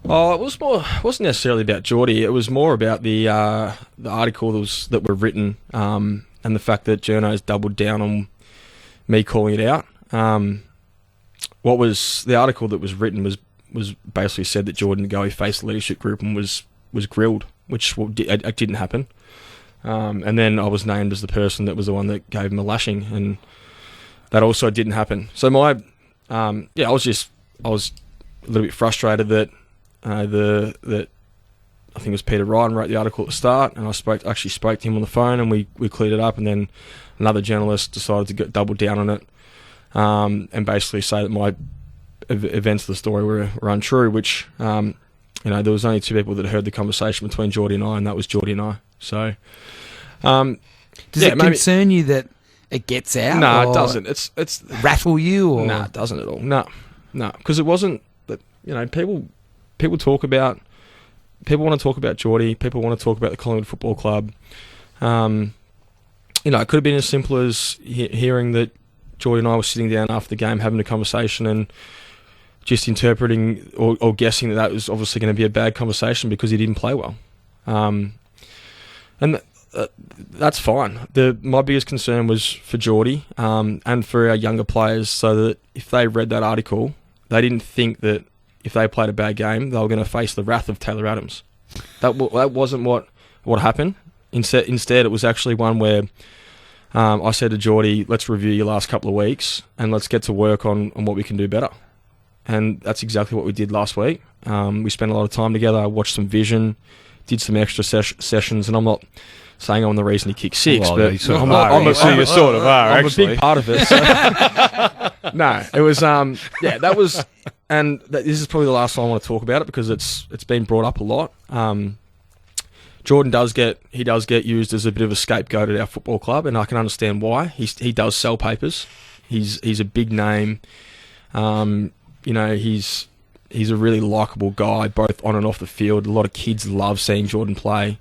Oh, wasn't necessarily about Geordie. It was more about the articles that were written, and the fact that journos doubled down on me calling it out. What was the article that was written was basically said that Jordan De Goey faced the leadership group and was grilled, which it didn't happen. And then I was named as the person that was the one that gave him a lashing, and that also didn't happen. So I was a little bit frustrated that that I think it was Peter Ryan wrote the article at the start, and I actually spoke to him on the phone, and we cleared it up, and then another journalist decided to double down on it, and basically say that my events of the story were untrue, which there was only two people that heard the conversation between Geordie and I, and that was Geordie and I. So does it concern you that it gets out? No, it doesn't. It's rattle you? Or? No, it doesn't at all. No, because it wasn't that. People talk about. People want to talk about Geordie. People want to talk about the Collingwood Football Club. It could have been as simple as hearing that Geordie and I were sitting down after the game having a conversation and just interpreting or guessing that was obviously going to be a bad conversation because he didn't play well. And that's fine. My biggest concern was for Geordie and for our younger players, so that if they read that article, they didn't think that if they played a bad game, they were going to face the wrath of Taylor Adams. That wasn't what happened. Instead, it was actually one where I said to Geordie, let's review your last couple of weeks and let's get to work on what we can do better. And that's exactly what we did last week. We spent a lot of time together. I watched some vision, did some extra sessions, and I'm not saying I'm the reason he kicked six, but you sort of are. I'm a big part of it. So. No, it was that was, and this is probably the last time I want to talk about it because it's been brought up a lot. Jordan does get used as a bit of a scapegoat at our football club, and I can understand why. He does sell papers. He's a big name. He's a really likeable guy, both on and off the field. A lot of kids love seeing Jordan play.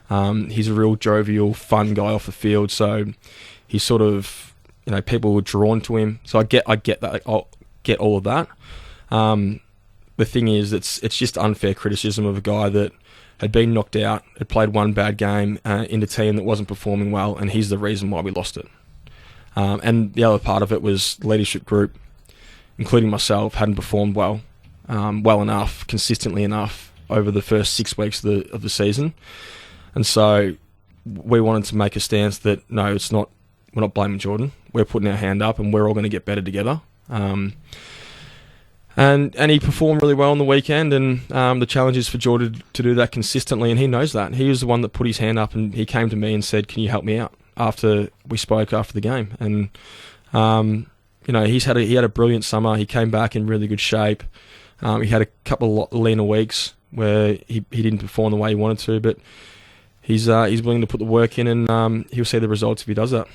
He's a real jovial, fun guy off the field. So he's sort of, people were drawn to him. So I get that. I'll get all of that. The thing is, it's just unfair criticism of a guy that had been knocked out, had played one bad game in a team that wasn't performing well, and he's the reason why we lost it. And the other part of it was the leadership group, including myself, hadn't performed well enough, consistently enough over the first 6 weeks of the season. And so we wanted to make a stance that, no, we're not blaming Jordan. We're putting our hand up and we're all going to get better together. And he performed really well on the weekend, and the challenge is for Jordan to do that consistently, and he knows that. He was the one that put his hand up, and he came to me and said, can you help me out, after we spoke after the game. And he had a brilliant summer. He came back in really good shape. He had a couple of leaner weeks where he didn't perform the way he wanted to, but he's willing to put the work in, and he'll see the results if he does that.